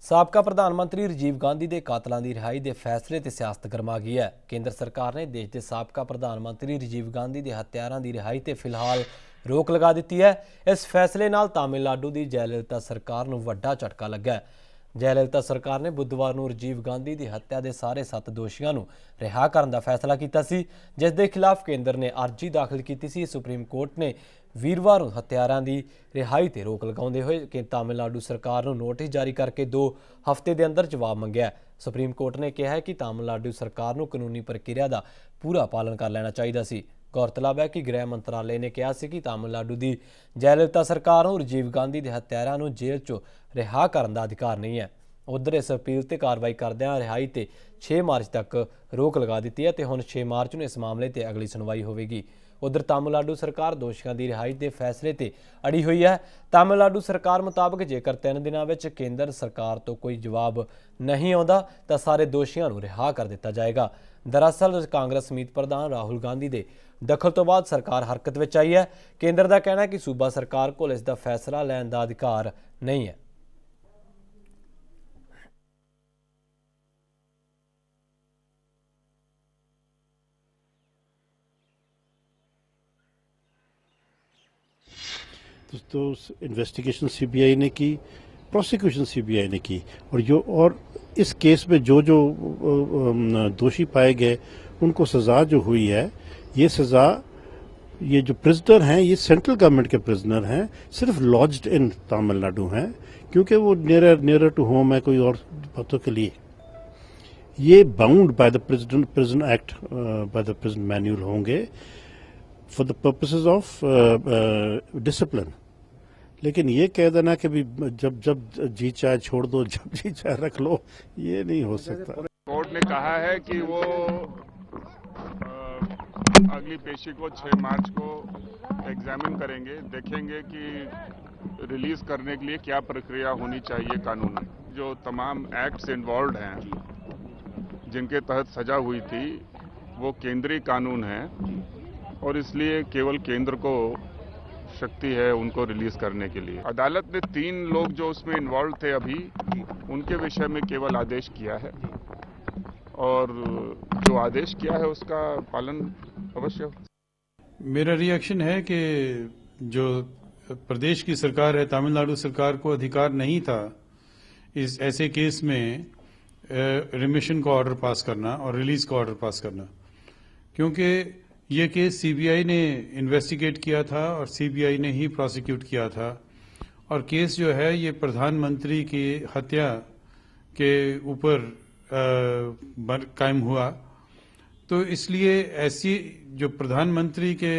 ਸਾਬਕਾ ਪ੍ਰਧਾਨ ਮੰਤਰੀ ਰਾਜੀਵ ਗਾਂਧੀ ਦੇ ਕਾਤਲਾਂ ਦੀ ਰਿਹਾਈ ਦੇ ਫੈਸਲੇ ਤੇ ਸਿਆਸਤ ਗਰਮਾ ਗਈ ਹੈ। ਕੇਂਦਰ ਸਰਕਾਰ ਨੇ ਦੇਸ਼ ਦੇ ਸਾਬਕਾ ਪ੍ਰਧਾਨ ਮੰਤਰੀ ਰਾਜੀਵ ਗਾਂਧੀ ਦੇ ਹੱਤਿਆਰਾਂ ਦੀ ਰਿਹਾਈ ਤੇ ਫਿਲਹਾਲ ਰੋਕ ਲਗਾ ਦਿੱਤੀ ਹੈ। ਇਸ ਫੈਸਲੇ ਨਾਲ ਤਾਮਿਲਨਾਡੂ ਦੀ ਜੈਲਲਿਤਾ ਸਰਕਾਰ ਨੂੰ ਵੱਡਾ ਝਟਕਾ ਲੱਗਾ ਹੈ। ਜੈਲਲਿਤਾ ਸਰਕਾਰ ਨੇ ਬੁੱਧਵਾਰ ਨੂੰ ਰਾਜੀਵ ਗਾਂਧੀ ਦੀ ਹੱਤਿਆ ਦੇ ਸਾਰੇ 7 ਦੋਸ਼ੀਆਂ ਨੂੰ ਰਿਹਾ ਕਰਨ ਦਾ ਫੈਸਲਾ ਕੀਤਾ ਸੀ, ਜਿਸ ਦੇ ਖਿਲਾਫ ਕੇਂਦਰ ਨੇ ਅਰਜੀ ਦਾਖਲ ਕੀਤੀ ਸੀ। ਸੁਪਰੀਮ ਕੋਰਟ ਨੇ ਵੀਰਵਾਰ ਨੂੰ ਹੱਤਿਆਰਾਂ ਦੀ ਰਿਹਾਈ ਤੇ ਰੋਕ ਲਗਾਉਂਦੇ ਹੋਏ ਕਿ ਤਾਮਿਲਨਾਡੂ ਸਰਕਾਰ ਨੂੰ ਨੋਟਿਸ ਜਾਰੀ ਕਰਕੇ 2 ਹਫ਼ਤੇ ਦੇ ਅੰਦਰ ਜਵਾਬ ਮੰਗਿਆ। ਸੁਪਰੀਮ ਕੋਰਟ ਨੇ ਕਿਹਾ ਹੈ ਕਿ ਤਾਮਿਲਨਾਡੂ ਸਰਕਾਰ ਨੂੰ ਕਾਨੂੰਨੀ ਪ੍ਰਕਿਰਿਆ ਦਾ ਪੂਰਾ ਪਾਲਣ ਕਰ ਲੈਣਾ ਚਾਹੀਦਾ ਸੀ। गौरतलब है कि गृह मंत्रालय ने कहा कि तामिलनाडु की जयललिता सरकार को राजीव गांधी के हत्यारों को जेल चो रिहा करने का अधिकार नहीं है। उधर इस अपील से कार्रवाई करदे रिहाई ते 6 मार्च तक रोक लगा दी है तो हुण 6 मार्च को इस मामले से अगली सुनवाई होगी। उधर तामिलनाडु सरकार दोषियों की रिहाई के फैसले से अड़ी हुई है। तामिलनाडु सरकार मुताबिक जेकर 3 दिनों में केंद्र सरकार तो कोई जवाब नहीं आता तो सारे दोषियों को रिहा कर दिता जाएगा। दरअसल कांग्रेस मीत प्रधान राहुल गांधी के दखल तो बाद सरकार हरकत में आई है। केंद्र का कहना है कि सूबा सरकार को इसका फैसला लैन का अधिकार नहीं है। तो इन्वेस्टिगेशन सीबीआई ने की, प्रोसिक्यूशन सीबीआई ने की, और इस केस में जो जो दोषी पाए गए उनको सजा जो हुई है, ये सजा, ये जो प्रिजनर हैं ये सेंट्रल गवर्नमेंट के प्रिजनर हैं, सिर्फ लॉज्ड इन तमिलनाडु हैं क्योंकि वो नियरर टू होम है कोई और बातों के लिए। ये bound by the prison act, by the prison manual होंगे for the purposes of discipline. लेकिन ये कह देना कि भी जब जब जी चाहे छोड़ दो, जब जी चाहे रख लो, ये नहीं हो सकता। कोर्ट ने कहा है कि वो अगली पेशी को 6 मार्च को एग्जामिन करेंगे, देखेंगे कि रिलीज करने के लिए क्या प्रक्रिया होनी चाहिए कानून में। जो तमाम एक्ट्स इन्वॉल्व हैं जिनके तहत सजा हुई थी वो केंद्रीय कानून है और इसलिए केवल केंद्र को शक्ति है उनको रिलीज करने के लिए। अदालत ने 3 लोग जो उसमें इन्वॉल्व थे अभी उनके विषय में केवल आदेश किया है और जो आदेश किया है उसका पालन अवश्य। मेरा रिएक्शन है कि जो प्रदेश की सरकार है, तमिलनाडु सरकार को अधिकार नहीं था इस ऐसे केस में रिमिशन का ऑर्डर पास करना और रिलीज का ऑर्डर पास करना, क्योंकि ये केस सीबीआई ने इन्वेस्टिगेट किया था और सीबीआई ने ही प्रोसिक्यूट किया था और केस जो है ये प्रधानमंत्री की हत्या के ऊपर कायम हुआ। तो इसलिए ऐसी जो प्रधानमंत्री के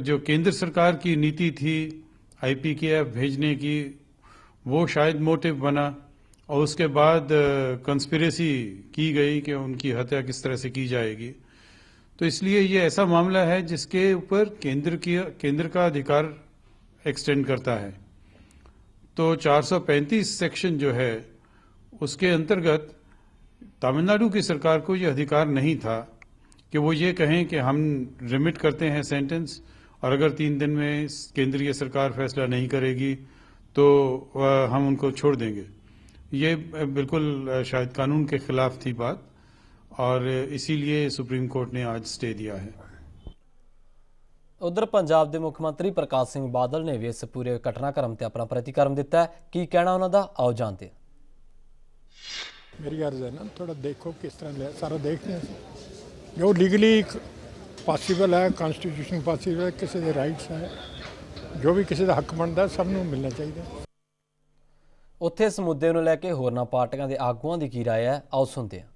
जो केंद्र सरकार की नीति थी आईपीकेएफ भेजने की, वो शायद मोटिव बना और उसके बाद कंस्पिरेसी की गई कि उनकी हत्या किस तरह से की जाएगी। तो इसलिए ये ऐसा मामला है जिसके ऊपर केंद्र का अधिकार एक्सटेंड करता है। तो 435 सेक्शन जो है उसके अंतर्गत तमिलनाडु की सरकार को यह अधिकार नहीं था कि वो ये कहें कि हम रिमिट करते हैं सेंटेंस और अगर 3 दिन में केंद्रीय सरकार फैसला नहीं करेगी तो हम उनको छोड़ देंगे। ये बिल्कुल शायद कानून के खिलाफ थी बात और इसीलिए सुप्रीम कोर्ट ने आज स्टे दिया है। उधर पंजाब के मुख्यमंत्री प्रकाश सिंह बादल ने भी इस पूरे घटनाक्रम से अपना प्रतिक्रम दिता है। की कहना उन्होंने, आओ जानते। मेरी अर्ज है ना, थोड़ा देखो किस तरह सारा देखते हैं जो लीगली पॉसीबल है, कॉन्स्टिट्यूशन पॉसीबल है, किसी के राइट्स है, जो भी किसी का हक बनता है सब नूं मिलना चाहिए। उत्थे इस मुद्दे नूं लैके होरनां पार्टियां दे आगूआं दी की राय है, आओ सुनते हैं।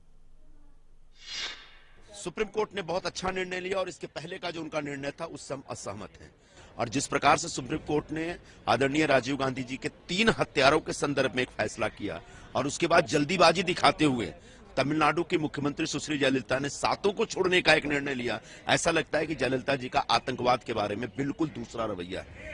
सुप्रीम कोर्ट ने बहुत अच्छा निर्णय लिया और इसके पहले का जो उनका निर्णय था उससे हम असहमत हैं। और जिस प्रकार से सुप्रीम कोर्ट ने आदरणीय राजीव गांधी जी के 3 हत्यारों के संदर्भ में एक फैसला किया और उसके बाद जल्दीबाजी दिखाते हुए तमिलनाडु की मुख्यमंत्री सुश्री जयललिता ने 7 को छोड़ने का एक निर्णय लिया, ऐसा लगता है कि जयललिता जी का आतंकवाद के बारे में बिल्कुल दूसरा रवैया है।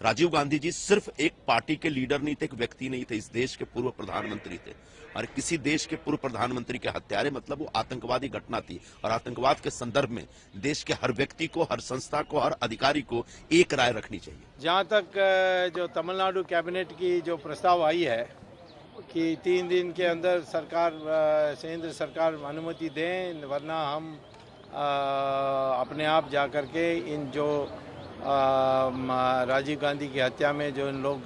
राजीव गांधी जी सिर्फ एक पार्टी के लीडर नहीं थे, एक व्यक्ति नहीं थे, इस देश के पूर्व प्रधानमंत्री थे और किसी देश के पूर्व प्रधानमंत्री के हत्यारे मतलब वो आतंकवादी घटना थी और आतंकवाद के संदर्भ में देश के हर व्यक्ति को, हर संस्था को, हर अधिकारी को एक राय रखनी चाहिए। जहाँ तक जो तमिलनाडु कैबिनेट की जो प्रस्ताव आई है कि 3 दिन के अंदर सरकार केंद्र सरकार अनुमति दें, वरना हम अपने आप जा कर के इन जो राजीव गांधी की हत्या में जो इन लोग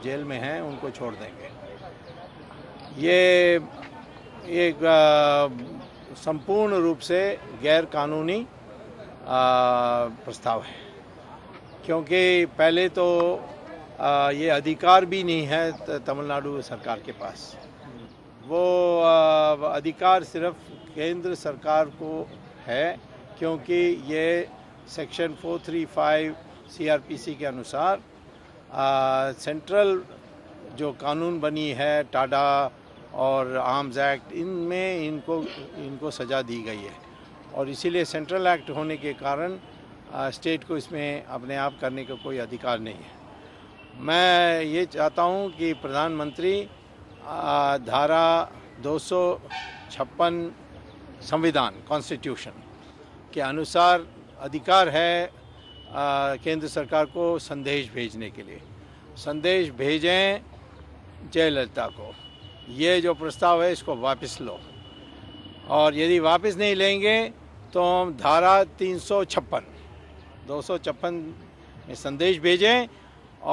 जेल में हैं उनको छोड़ देंगे। ये एक संपूर्ण रूप से गैर कानूनी प्रस्ताव है, क्योंकि पहले तो ये अधिकार भी नहीं है तमिलनाडु सरकार के पास। वो अधिकार सिर्फ केंद्र सरकार को है, क्योंकि ये सेक्शन 435 सीआरपीसी के अनुसार सेंट्रल जो कानून बनी है टाडा और आर्म्स एक्ट, इनमें इनको सज़ा दी गई है, और इसीलिए सेंट्रल एक्ट होने के कारण स्टेट को इसमें अपने आप करने का कोई अधिकार नहीं है। मैं ये चाहता हूँ कि प्रधानमंत्री धारा 256 संविधान कॉन्स्टिट्यूशन के अनुसार अधिकार है केंद्र सरकार को संदेश भेजने के लिए। संदेश भेजें जयललिता को, ये जो प्रस्ताव है इसको वापस लो, और यदि वापस नहीं लेंगे तो हम धारा 256 में संदेश भेजें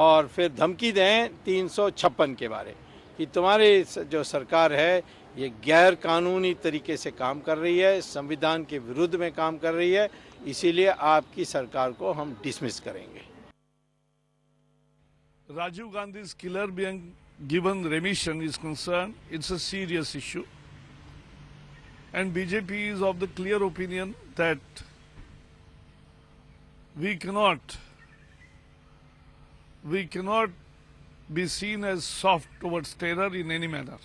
और फिर धमकी दें 356 के बारे कि तुम्हारी जो सरकार है ये गैर कानूनी तरीके से काम कर रही है, संविधान के विरुद्ध में काम कर रही है, इसीलिए आपकी सरकार को हम डिसमिस करेंगे। Rajiv Gandhi's killer being given remission is concerned, it's a serious issue. And BJP is of the clear opinion that we cannot be seen as soft towards terror in any manner.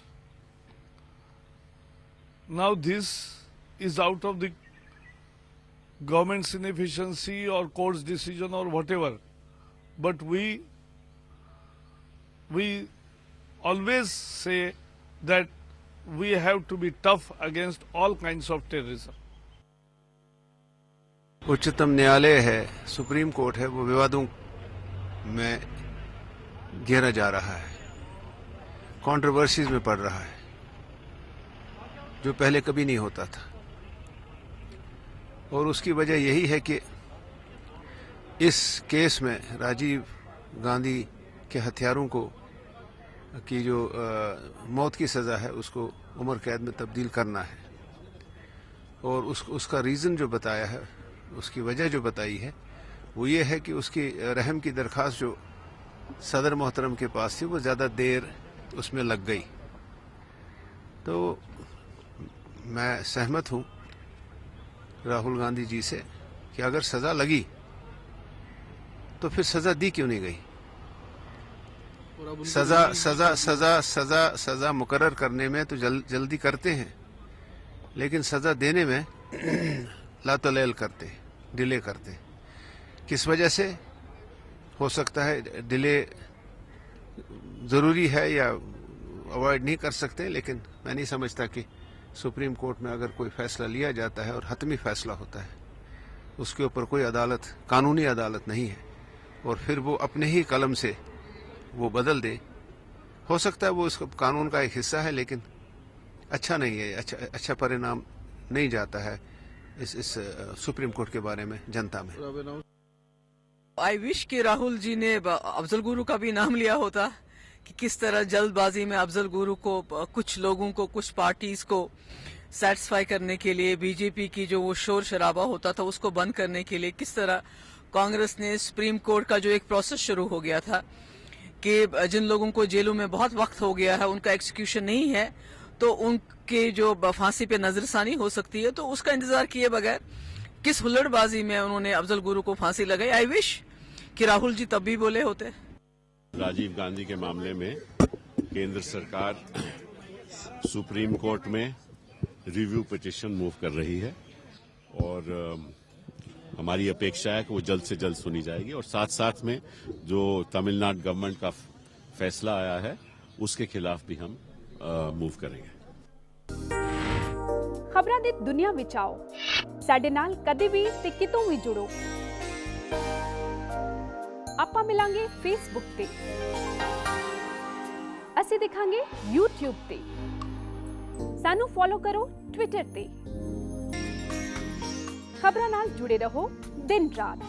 Now this is out of the government's inefficiency or court's decision or whatever, but we always say that we have to be tough against all kinds of terrorism. उच्चतम न्यायालय है, supreme court है, वो विवादों में घेरा जा रहा है, कंट्रोवर्सीज में पड़ रहा है, जो पहले कभी नहीं होता था। और उसकी वजह यही है कि इस केस में राजीव गांधी के हत्यारों को की जो मौत की सज़ा है उसको उम्र कैद में तब्दील करना है। और उसका रीज़न जो बताया है, उसकी वजह जो बताई है वो ये है कि उसकी रहम की दरख्वास्त जो सदर मोहतरम के पास थी वो ज़्यादा देर उसमें लग गई। तो मैं सहमत हूँ राहुल गांधी जी से कि अगर सज़ा लगी तो फिर सज़ा दी क्यों नहीं गई। सज़ा मुकर्रर करने में तो जल्दी करते हैं, लेकिन सज़ा देने में लातलेल करते, डिले करते। किस वजह से हो सकता है डिले ज़रूरी है या अवॉइड नहीं कर सकते, लेकिन मैं नहीं समझता कि सुप्रीम कोर्ट में अगर कोई फैसला लिया जाता है और हतमी फैसला होता है, उसके ऊपर कोई अदालत, कानूनी अदालत नहीं है, और फिर वो अपने ही कलम से वो बदल दे। हो सकता है वो इसका कानून का एक हिस्सा है, लेकिन अच्छा नहीं है, अच्छा परिणाम नहीं जाता है इस सुप्रीम कोर्ट के बारे में जनता में। आई विश कि राहुल जी ने अफजल गुरु का भी नाम लिया होता, कि किस तरह जल्दबाजी में अफजल गुरु को, कुछ लोगों को, कुछ पार्टीज को सेटिस्फाई करने के लिए, बीजेपी की जो वो शोर शराबा होता था उसको बंद करने के लिए किस तरह कांग्रेस ने सुप्रीम कोर्ट का जो एक प्रोसेस शुरू हो गया था कि जिन लोगों को जेलों में बहुत वक्त हो गया है, उनका एक्सिक्यूशन नहीं है, तो उनके जो फांसी पे नजरसानी हो सकती है, तो उसका इंतजार किए बगैर किस हुल्लड़बाजी में उन्होंने अफजल गुरु को फांसी लगाई। आई विश कि राहुल जी तब भी बोले होते। राजीव गांधी के मामले में केंद्र सरकार सुप्रीम कोर्ट में रिव्यू पिटीशन मूव कर रही है, और हमारी अपेक्षा है कि वो जल्द से जल्द सुनी जाएगी, और साथ साथ में जो तमिलनाडु गवर्नमेंट का फैसला आया है उसके खिलाफ भी हम मूव करेंगे। खबरां ਦੀ ਦੁਨੀਆ ਵਿੱਚ ਆਓ, ਸਾਡੇ ਨਾਲ ਕਦੇ ਵੀ ਤੇ ਕਿਤੋਂ ਵੀ ਜੁੜੋ। ਆਪਾਂ ਮਿਲਾਂਗੇ ਫੇਸਬੁੱਕ ਤੇ, ਅਸੀਂ ਦਿਖਾਂਗੇ YouTube ਤੇ। ਸਾਨੂੰ ਫੋਲੋ ਕਰੋ Twitter ਤੇ। ਖਬਰਾਂ ਨਾਲ ਜੁੜੇ ਰਹੋ ਦਿਨ ਰਾਤ।